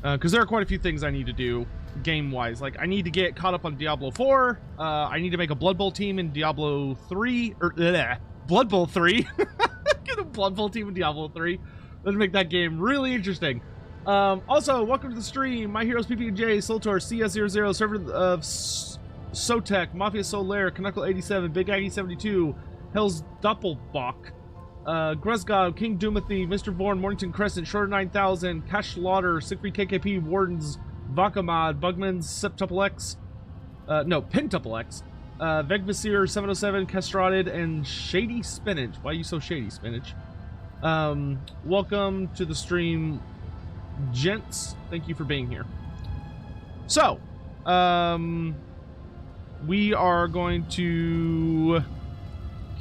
because there are quite a few things I need to do game-wise. Like, I need to get caught up on Diablo 4. I need to make a Blood Bowl team in Diablo 3. Blood Bowl 3. Get a Blood Bowl team in Diablo 3. Let's make that game really interesting. Also, welcome to the stream. My heroes PPJ, Soltor, CS00, server of Sotek, Mafia Solaire, Knuckle 87, Big Aggie 72, Hell's Doppelbach, Gruzgod, King Doomathy, Mr. Vorn, Mornington Crescent, Shorter 9000, Cash Slaughter, Siegfried KKP, Wardens, Vakamad, Bugman's, Septuple X, Pentuple X, Vegvasir 707, Castraded, and Shady Spinach. Why are you so shady, Spinach? Welcome to the stream, gents. Thank you for being here. So, we are going to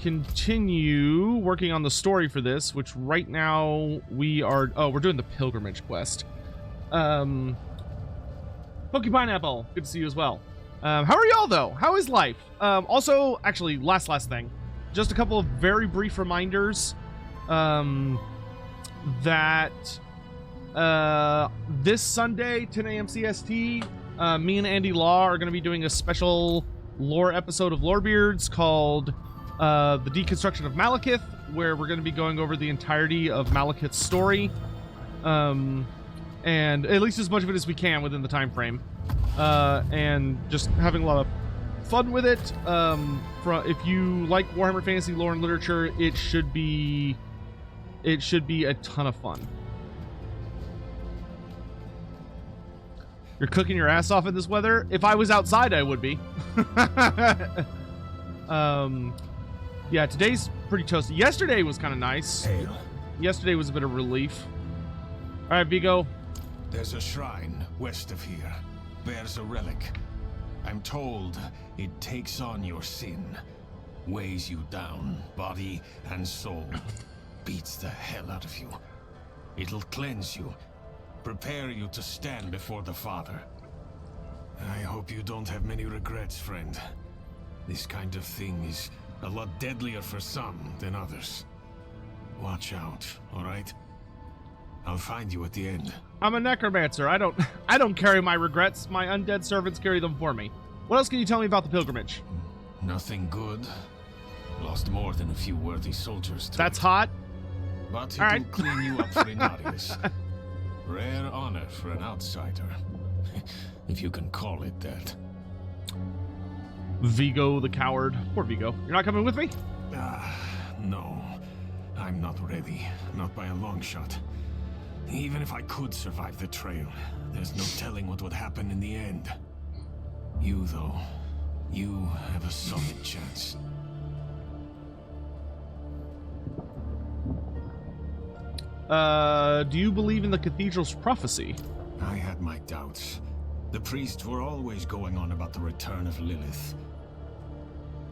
continue working on the story for this, which right now we're doing the pilgrimage quest. Pokey Pineapple, good to see you as well. How are y'all though? How is life? Also, actually, last thing, just a couple of very brief reminders that this Sunday, 10 a.m. CST, me and Andy Law are going to be doing a special lore episode of Lorebeards called The Deconstruction of Malekith, where we're going to be going over the entirety of Malekith's story, and at least as much of it as we can within the time frame, and just having a lot of fun with it. If you like Warhammer Fantasy lore and literature, it should be a ton of fun. You're cooking your ass off in this weather? If I was outside, I would be. Yeah, today's pretty toasty. Yesterday was kind of nice. Hail. Yesterday was a bit of relief. All right, Vigo. There's a shrine west of here. Bears a relic. I'm told it takes on your sin, weighs you down, body and soul, beats the hell out of you. It'll cleanse you, prepare you to stand before the Father. I hope you don't have many regrets, friend. This kind of thing is a lot deadlier for some than others. Watch out, all right? I'll find you at the end. I'm a necromancer. I don't carry my regrets. My undead servants carry them for me. What else can you tell me about the pilgrimage? Nothing good. Lost more than a few worthy soldiers to That's it. hot. But All it'll right. clean you up for Inarius. Rare honor for an outsider. If you can call it that. Vigo the coward. Poor Vigo. You're not coming with me? No. I'm not ready. Not by a long shot. Even if I could survive the trail, there's no telling what would happen in the end. You, though, you have a solid chance. Do you believe in the cathedral's prophecy? I had my doubts. The priests were always going on about the return of Lilith.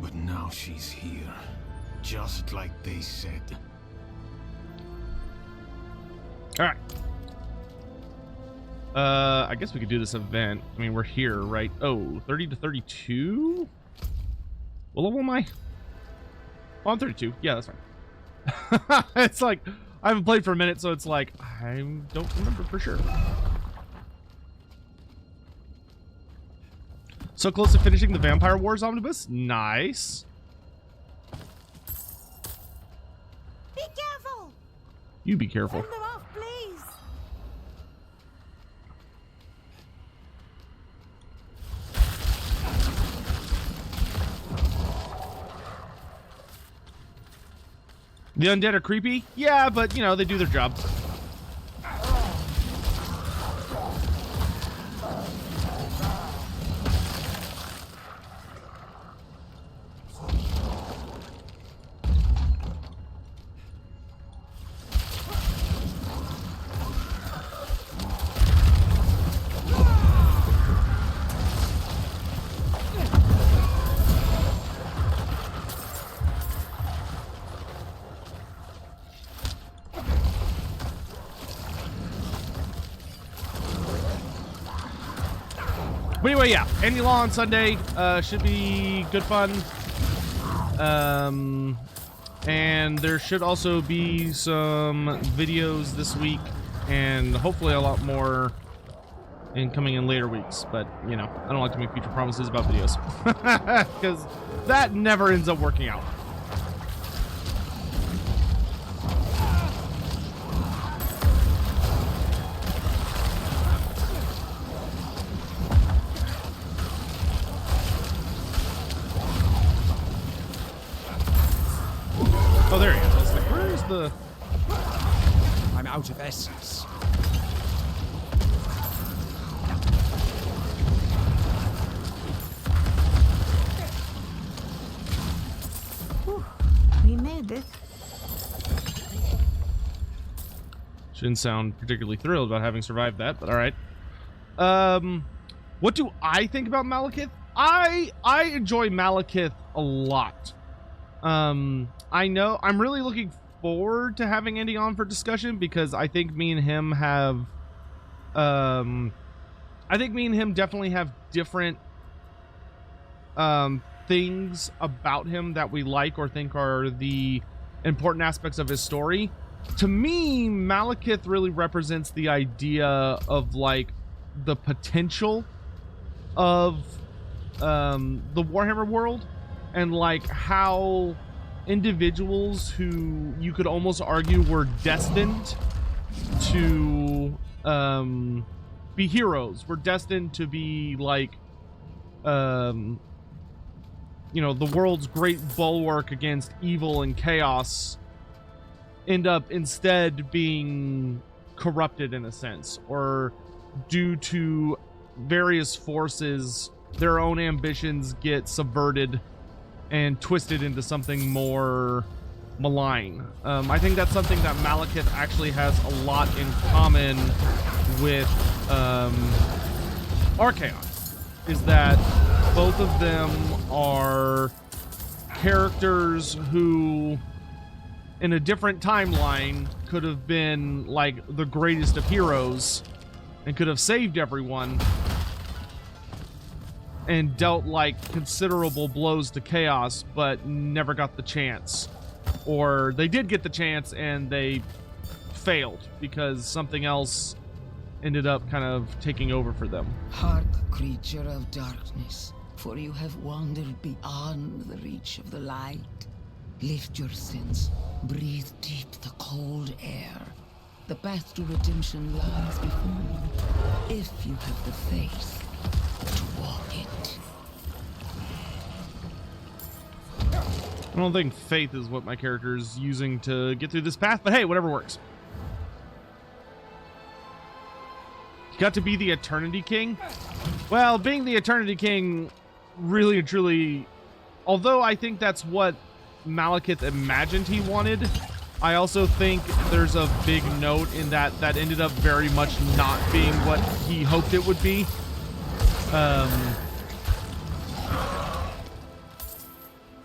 But now she's here, just like they said. All right. I guess we could do this event. I mean, we're here, right? Oh, 30 to 32? What level am I? Oh, I'm 32. Yeah, that's fine. It's like, I haven't played for a minute, so it's like, I don't remember for sure. So close to finishing the Vampire Wars omnibus? Nice. Be careful! You be careful. Turn them off, please! The undead are creepy? Yeah, but, you know, they do their job. But anyway, yeah, Andy Law on Sunday should be good fun. And there should also be some videos this week, and hopefully a lot more and coming in later weeks. But, you know, I don't like to make future promises about videos because that never ends up working out. Oh, there he is. I was like, where's the... I'm out of essence. Whew, we made it. Shouldn't sound particularly thrilled about having survived that, but all right. What do I think about Malekith? I enjoy Malekith a lot. I know I'm really looking forward to having Andy on for discussion because I think me and him have, definitely have different, things about him that we like or think are the important aspects of his story. To me, Malekith really represents the idea of like the potential of, the Warhammer world and like how individuals who you could almost argue were destined to be heroes, were destined to be like you know, the world's great bulwark against evil and chaos, end up instead being corrupted in a sense, or due to various forces their own ambitions get subverted and twisted into something more malign. I think that's something that Malekith actually has a lot in common with Archaon, is that both of them are characters who in a different timeline could have been like the greatest of heroes and could have saved everyone and dealt like considerable blows to chaos, but never got the chance. Or they did get the chance and they failed because something else ended up kind of taking over for them. Hark, creature of darkness, for you have wandered beyond the reach of the light. Lift your sense, breathe deep the cold air. The path to redemption lies before you, if you have the faith to walk it. I don't think faith is what my character is using to get through this path, but hey, whatever works. You got to be the Eternity King? Well, being the Eternity King really and truly, although I think that's what Malekith imagined he wanted, I also think there's a big note in that ended up very much not being what he hoped it would be.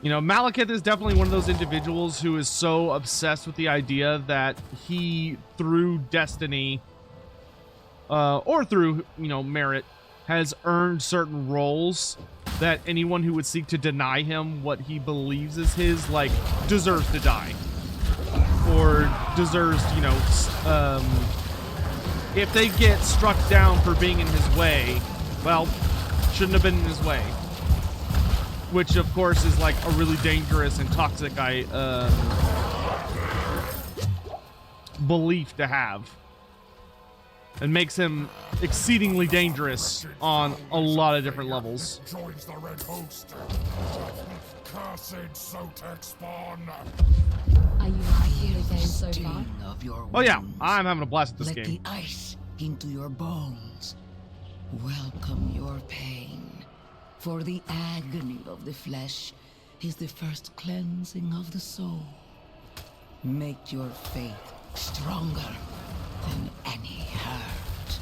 You know, Malekith is definitely one of those individuals who is so obsessed with the idea that he, through destiny, or through, you know, merit, has earned certain roles that anyone who would seek to deny him what he believes is his, like, deserves to die. Or deserves, you know, if they get struck down for being in his way, well, shouldn't have been in his way. Which, of course, is like a really dangerous and toxic belief to have. And makes him exceedingly dangerous on a lot of different levels. Joins the Red Host. Cursed Sotek spawn. Are you here then so far? Sting of your Oh yeah, wounds. I'm having a blast at this Let game. the ice into your bones. Welcome your pain. For the agony of the flesh is the first cleansing of the soul. Make your faith stronger than any hurt.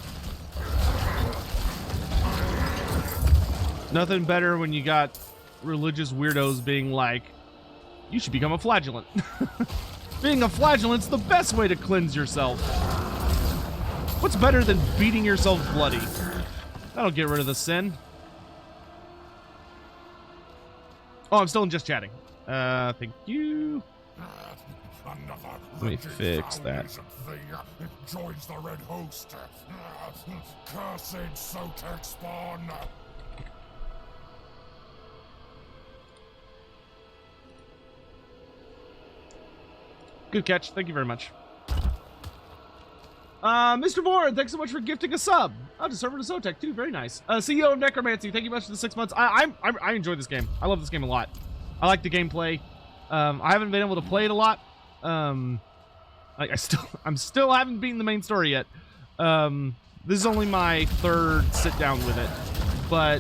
Nothing better when you got religious weirdos being like, you should become a flagellant. Being a flagellant's the best way to cleanse yourself. What's better than beating yourself bloody? That'll get rid of the sin. Oh, I'm still in just chatting. Thank you. Another Let me fix that. joins the red host. Cursed Sotek spawn. Good catch. Thank you very much. Mr. Bourne, thanks so much for gifting a sub. Oh, to server to Sotek too. Very nice. CEO of Necromancer, thank you much for the 6 months. I enjoy this game. I love this game a lot. I like the gameplay. I haven't been able to play it a lot. Like I'm still haven't beaten the main story yet. This is only my 3rd sit down with it, but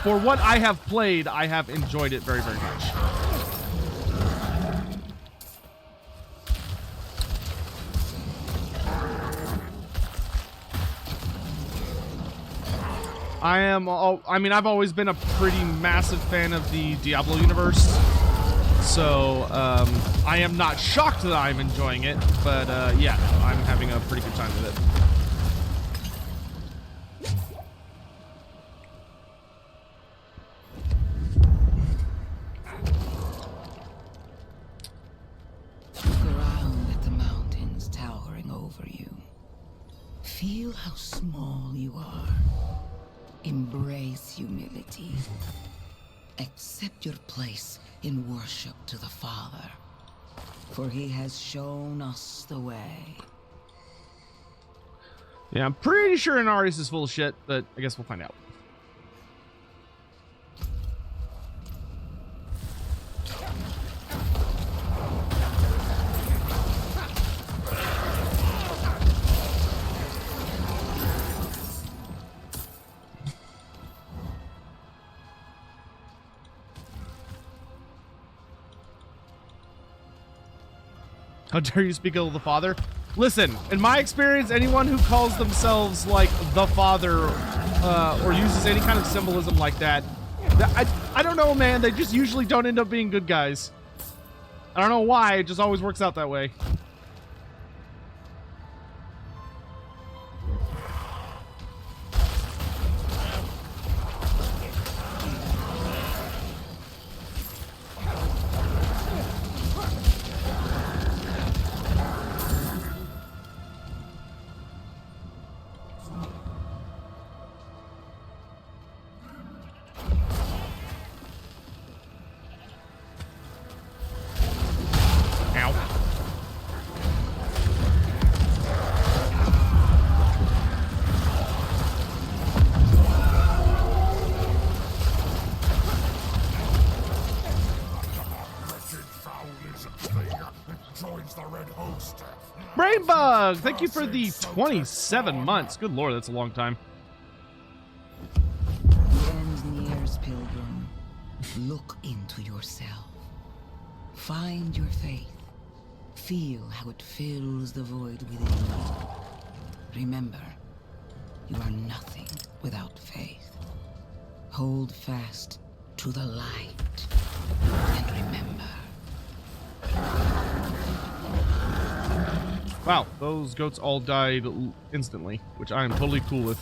for what I have played, I have enjoyed it very, very much. I mean, I've always been a pretty massive fan of the Diablo universe, so I am not shocked that I'm enjoying it, but yeah, I'm having a pretty good time with it. Look around at the mountains towering over you. Feel how small you are. Embrace humility. Accept your place in worship to the Father, for he has shown us the way. Yeah, I'm pretty sure Inarius is full of shit, but I guess we'll find out. How dare you speak ill of the Father? Listen, in my experience, anyone who calls themselves, like, the Father, or uses any kind of symbolism like that, I don't know, man, they just usually don't end up being good guys. I don't know why, it just always works out that way. Brainbug, thank you for the 27 months. Good lord, that's a long time. The end nears, pilgrim. Look into yourself. Find your faith. Feel how it fills the void within you. Remember, you are nothing without faith. Hold fast to the light. And remember. Wow, those goats all died instantly, which I am totally cool with.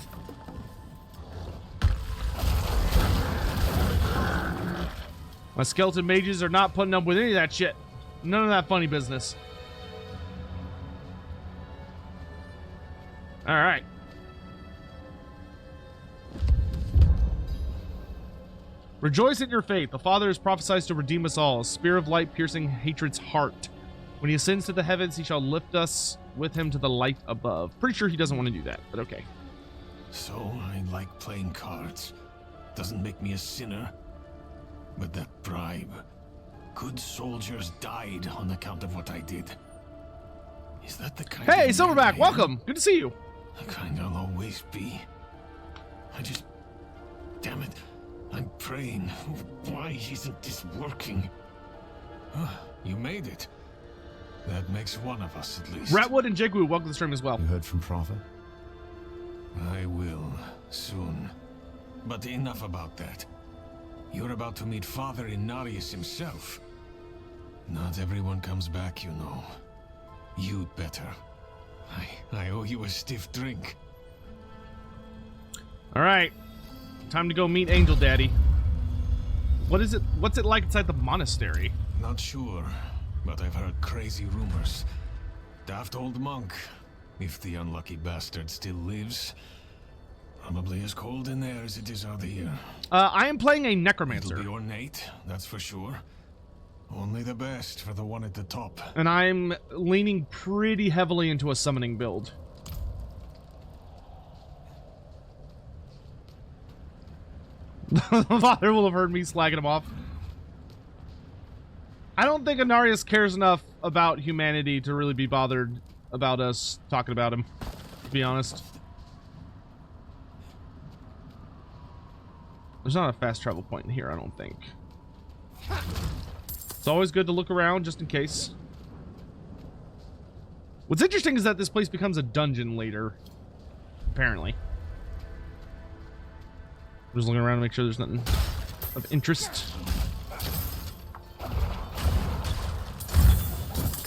My skeleton mages are not putting up with any of that shit. None of that funny business. Alright. Rejoice in your faith. The Father has prophesied to redeem us all. A spear of light piercing hatred's heart. When he ascends to the heavens, he shall lift us with him to the light above. Pretty sure he doesn't want to do that, but okay. So I like playing cards. Doesn't make me a sinner. But that bribe. Good soldiers died on account of what I did. Is that the kind Hey, of Silverback, man I am? welcome. Good to see you. The kind I'll always be. I just... Damn it. I'm praying. Why isn't this working? You made it. That makes one of us at least. Ratwood and Jigwoo, welcome to the stream as well. You heard from Prophet? I will, soon. But enough about that. You're about to meet Father Inarius himself. Not everyone comes back, you know. You'd better. I owe you a stiff drink. Alright. Time to go meet Angel Daddy. What is it? What's it like inside the monastery? Not sure. but I've heard crazy rumors. Daft old monk, if the unlucky bastard still lives. Probably as cold in there as it is out here. I am playing a Necromancer. It'll be ornate, that's for sure. Only the best for the one at the top. And I'm leaning pretty heavily into a summoning build. The father will have heard me slagging him off. I don't think Anarius cares enough about humanity to really be bothered about us talking about him, to be honest. There's not a fast travel point in here, I don't think. It's always good to look around just in case. What's interesting is that this place becomes a dungeon later, apparently. I'm just looking around to make sure there's nothing of interest.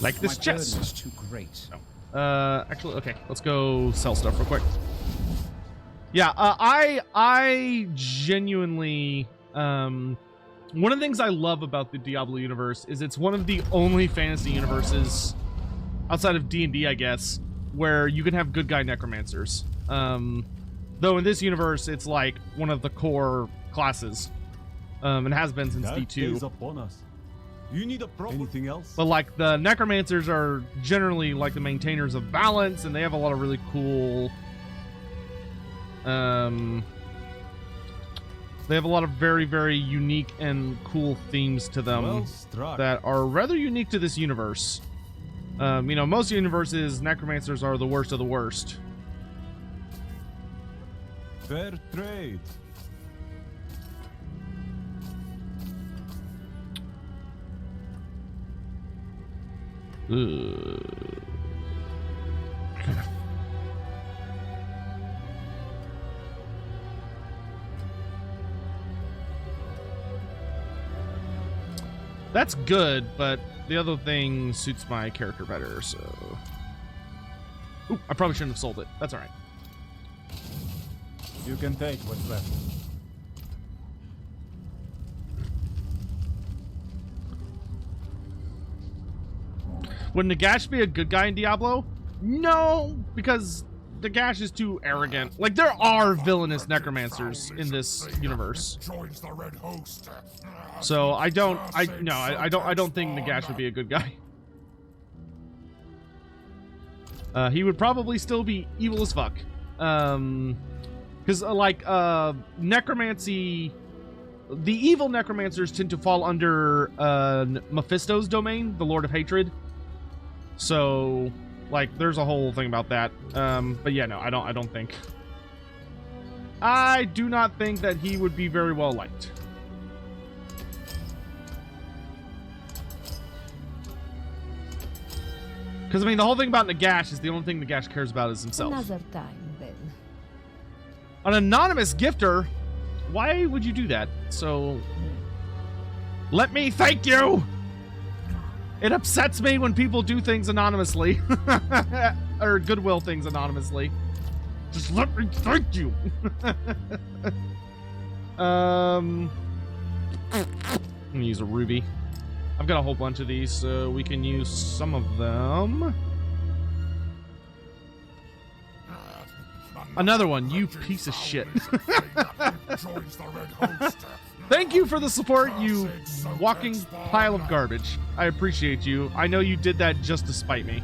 Like this chest. Is too great. Actually, okay, let's go sell stuff real quick. Yeah, I genuinely, one of the things I love about the Diablo universe is it's one of the only fantasy universes outside of D&D, I guess, where you can have good guy necromancers. Though in this universe, it's like one of the core classes. It has been since D2. Upon us. You need anything else? But like the necromancers are generally like the maintainers of balance, and they have a lot of really cool they have a lot of very, very unique and cool themes to them that are rather unique to this universe. You know, most universes, necromancers are the worst of the worst. Fair trade. That's good, but the other thing suits my character better, so... Ooh, I probably shouldn't have sold it. That's alright. You can take what's left. Would Nagash be a good guy in Diablo? No, because Nagash is too arrogant. Like, there are villainous necromancers in this universe. So I don't think Nagash would be a good guy. He would probably still be evil as fuck. Because necromancy, the evil necromancers tend to fall under Mephisto's domain, the Lord of Hatred. So, like, there's a whole thing about that. But yeah, no, I don't think. I do not think that he would be very well liked. Because, I mean, the whole thing about Nagash is the only thing Nagash cares about is himself. Another time, then. An anonymous gifter? Why would you do that? So, let me thank you! It upsets me when people do things anonymously. Or goodwill things anonymously. Just let me thank you! I'm gonna use a ruby. I've got a whole bunch of these, so we can use some of them. Another one, you piece of shit. Thank you for the support, you walking pile of garbage. I appreciate you. I know you did that just to spite me.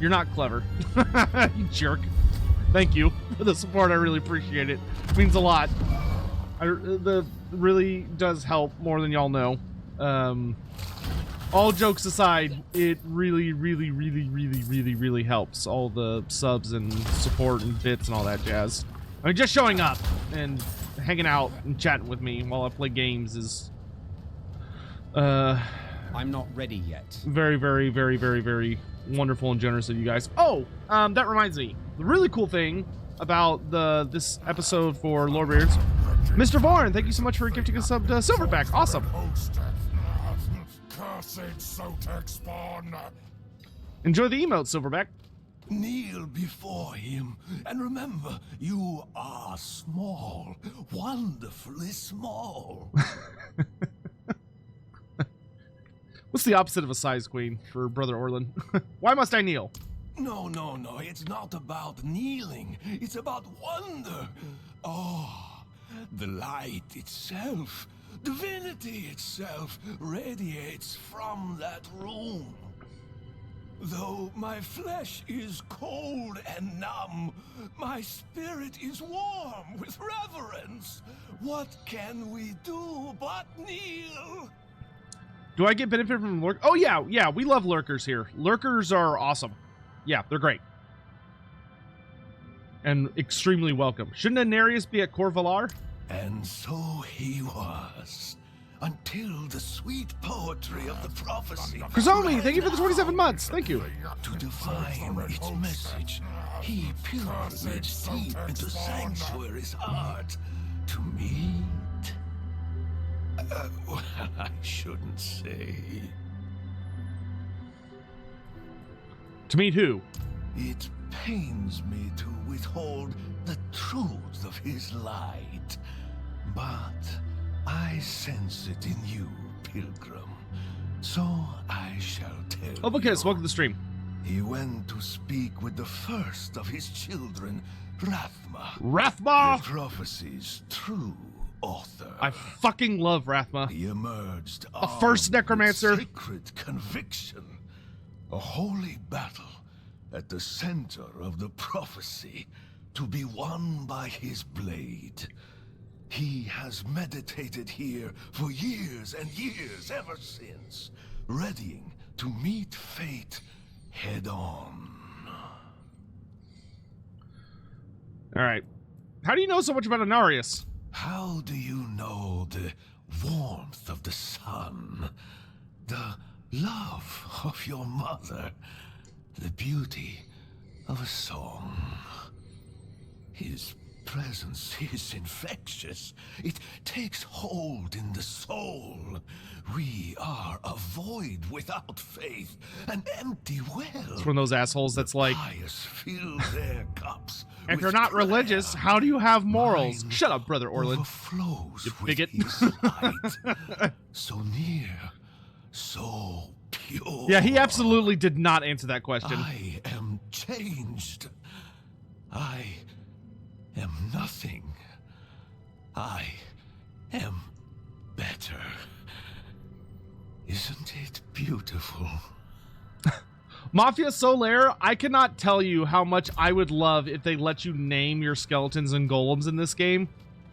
You're not clever. You jerk. Thank you for the support. I really appreciate it. It means a lot. The really does help more than y'all know. All jokes aside, it really, really, really, really, really, really helps. All the subs and support and bits and all that jazz. I mean, just showing up and hanging out and chatting with me while I play games is I'm not ready yet. very, very, very, very, very wonderful and generous of you guys. Oh, that reminds me. The really cool thing about this episode for Lord Beards, Mr. Varn, thank you so much for gifting a sub to Silverback. Awesome. Sotek spawn. Enjoy the emote, Silverback. Kneel before him, and remember, you are small, wonderfully small. What's the opposite of a size queen for Brother Orlin? Why must I kneel? No, it's not about kneeling. It's about wonder. Oh, the light itself, divinity itself, radiates from that room. Though my flesh is cold and numb, my spirit is warm with reverence. What can we do but kneel? Do I get benefit from lurk? Oh, yeah, we love lurkers here. Lurkers are awesome. Yeah, they're great. And extremely welcome. Shouldn't Anarius be at Corvalar? And so he was, until the sweet poetry of the prophecy. Krazomi, thank you for the 27 months. Thank you. To divine its message, he pilgrimaged deep into Sanctuary's heart to meet. Well, I shouldn't say. To meet who? It pains me to withhold the truth of his light, but I sense it in you, Pilgrim. So I shall tell Oh, because you. welcome to the stream. He went to speak with the first of his children, Rathma. Rathma! The prophecy's true author. I fucking love Rathma. He emerged A first armed with necromancer. Sacred conviction. A holy battle at the center of the prophecy to be won by his blade. He has meditated here for years and years ever since, readying to meet fate head on. All right. How do you know so much about Anarius? How do you know the warmth of the sun, the love of your mother, the beauty of a song? His presence is infectious. It takes hold in the soul. We are a void without faith, an empty well. It's one of those assholes that's like, Pious fill their cups. if with you're not prayer. religious, how do you have morals? Mine Shut up, Brother Orlin. Overflows You with bigot. his light. So near, so pure. Yeah, he absolutely did not answer that question. I am changed. I am nothing. I am better. Isn't it beautiful? Mafia Solaire, I cannot tell you how much I would love if they let you name your skeletons and golems in this game.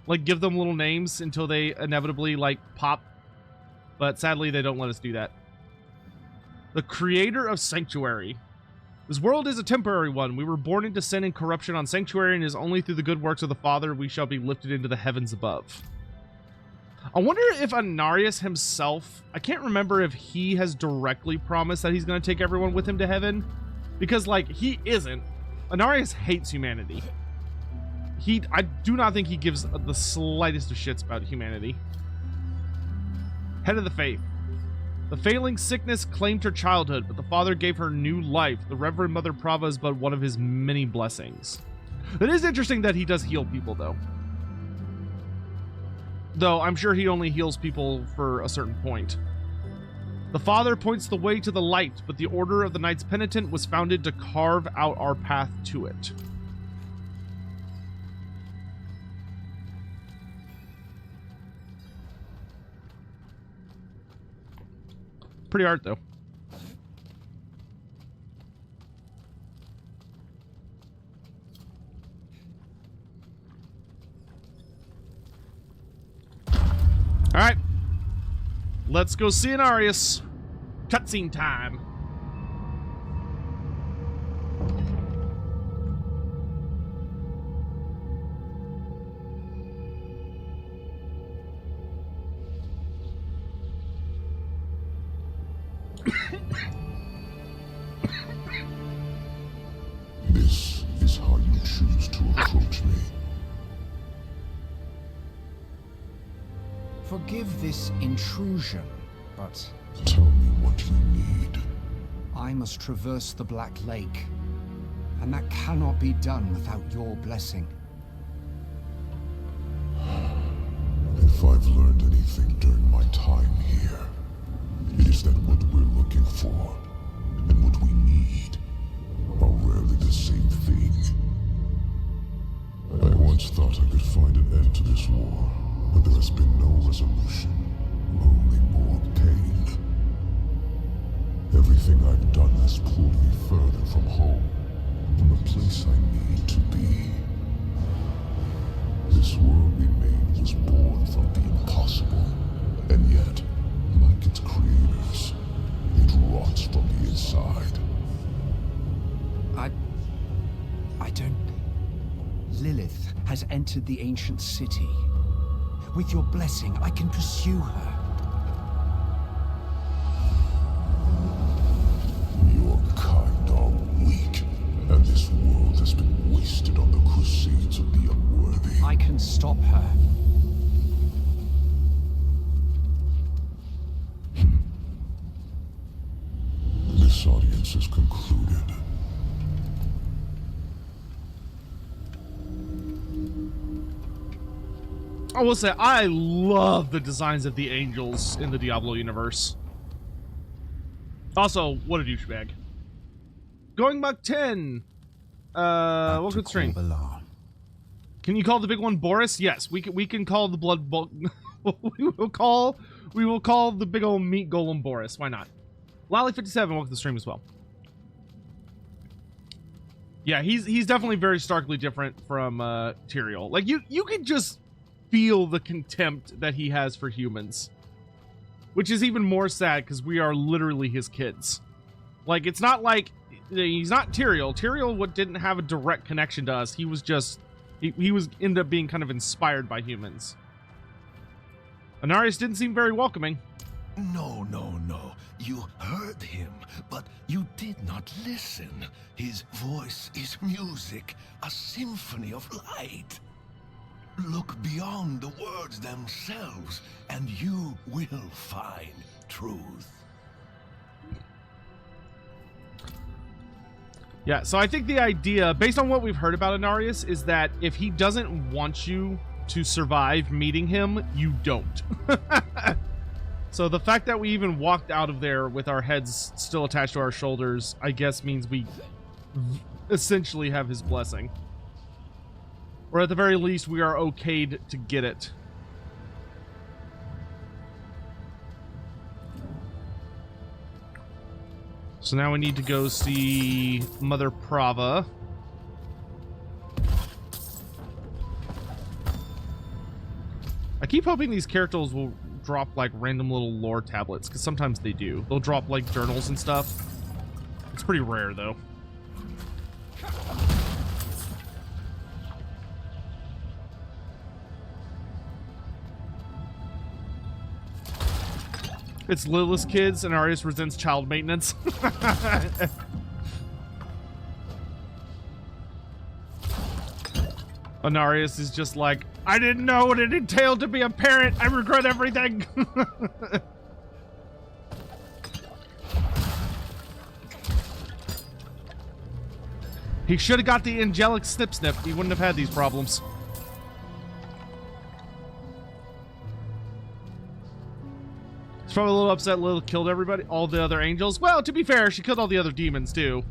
Like, give them little names until they inevitably, like, pop. But sadly, they don't let us do that. The creator of Sanctuary. This world is a temporary one. We were born into sin and corruption on Sanctuary, and it is only through the good works of the Father we shall be lifted into the heavens above. I wonder if Anarius himself, I can't remember if he has directly promised that he's going to take everyone with him to heaven. Because, like, he isn't. Anarius hates humanity. I do not think he gives the slightest of shits about humanity. Head of the Faith. The failing sickness claimed her childhood, but the Father gave her new life. The Reverend Mother Prava is but one of his many blessings. It is interesting that he does heal people, though. Though I'm sure he only heals people for a certain point. The Father points the way to the light, but the Order of the Knights Penitent was founded to carve out our path to it. Pretty art, though. All right, let's go see Anarius. Cutscene time. This is how you choose to approach me. Forgive this intrusion, but Tell me what you need. I must traverse the Black Lake, and that cannot be done without your blessing. If I've learned anything during my time here, is that what we're looking for and what we need are rarely the same thing. I once thought I could find an end to this war, but there has been no resolution, only more pain. Everything I've done has pulled me further from home, from the place I need to be. This world we made was born from the impossible, and yet, like its creators, it rots from the inside. I don't... Lilith has entered the ancient city. With your blessing, I can pursue her. Your kind are weak, and this world has been wasted on the crusades of the unworthy. I can stop her. This audience is concluded. I will say, I love the designs of the angels in the Diablo universe. Also, what a douchebag. Going Buck 10. Welcome to the stream. Can you call the big one Boris? Yes, we can call the blood bolt. we will call the big old meat golem Boris. Why not? Lally57, welcome to the stream as well. Yeah, he's definitely very starkly different from Tyrael. Like you can just feel the contempt that he has for humans, which is even more sad because we are literally his kids. Like, it's not like he's not Tyrael. Tyrael didn't have a direct connection to us. He was just he was ended up being kind of inspired by humans. Anarius didn't seem very welcoming. No. You heard him, but you did not listen. His voice is music, a symphony of light. Look beyond the words themselves, and you will find truth. Yeah, so I think the idea, based on what we've heard about Anarius, is that if he doesn't want you to survive meeting him, you don't. So the fact that we even walked out of there with our heads still attached to our shoulders, I guess means we essentially have his blessing. Or at the very least, we are okayed to get it. So now we need to go see Mother Prava. I keep hoping these characters will drop like random little lore tablets, because sometimes they do. They'll drop like journals and stuff. It's pretty rare though. It's Lilith's kids, and Arius resents child maintenance. Anarius is just like, I didn't know what it entailed to be a parent. I regret everything. He should have got the angelic snip. He wouldn't have had these problems. He's probably a little upset Lilith killed everybody, all the other angels. Well, to be fair, she killed all the other demons too.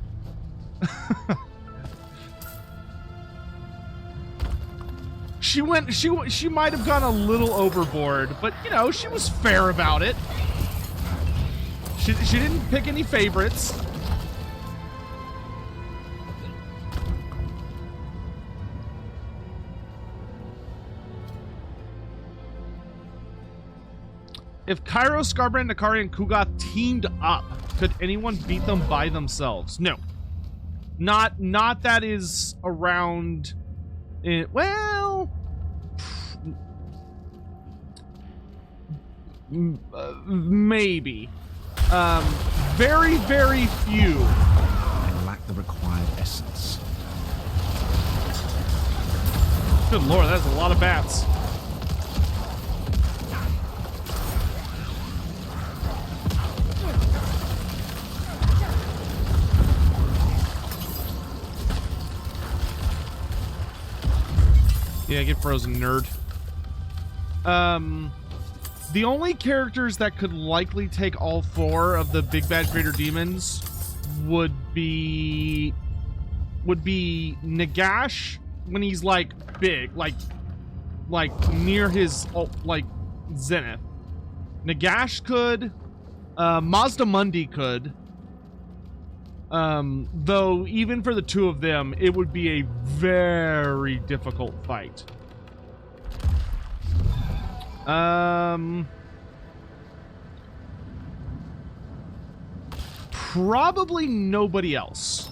She might have gone a little overboard, but you know, she was fair about it. She didn't pick any favorites. If Cairo, Scarbrand, Nakari, and Kugoth teamed up, could anyone beat them by themselves? No. Not that is around... well... maybe. Very, very few. And lack the required essence. Good lord, that's a lot of bats. Yeah, get frozen, nerd. The only characters that could likely take all 4 of the big bad greater demons would be Nagash when he's like big, like near his like zenith. Nagash could, Mazda Mundi could. Though even for the 2 of them, it would be a very difficult fight. Probably nobody else.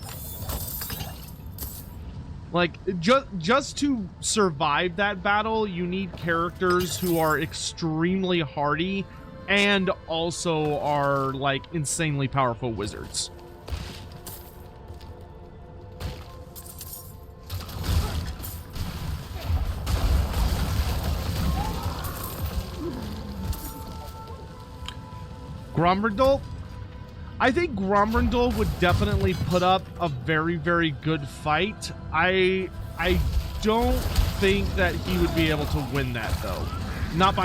Like, just to survive that battle, you need characters who are extremely hardy and also are, like, insanely powerful wizards. Grombrindal? I think Grombrindal would definitely put up a very, very good fight. I don't think that he would be able to win that, though. Not by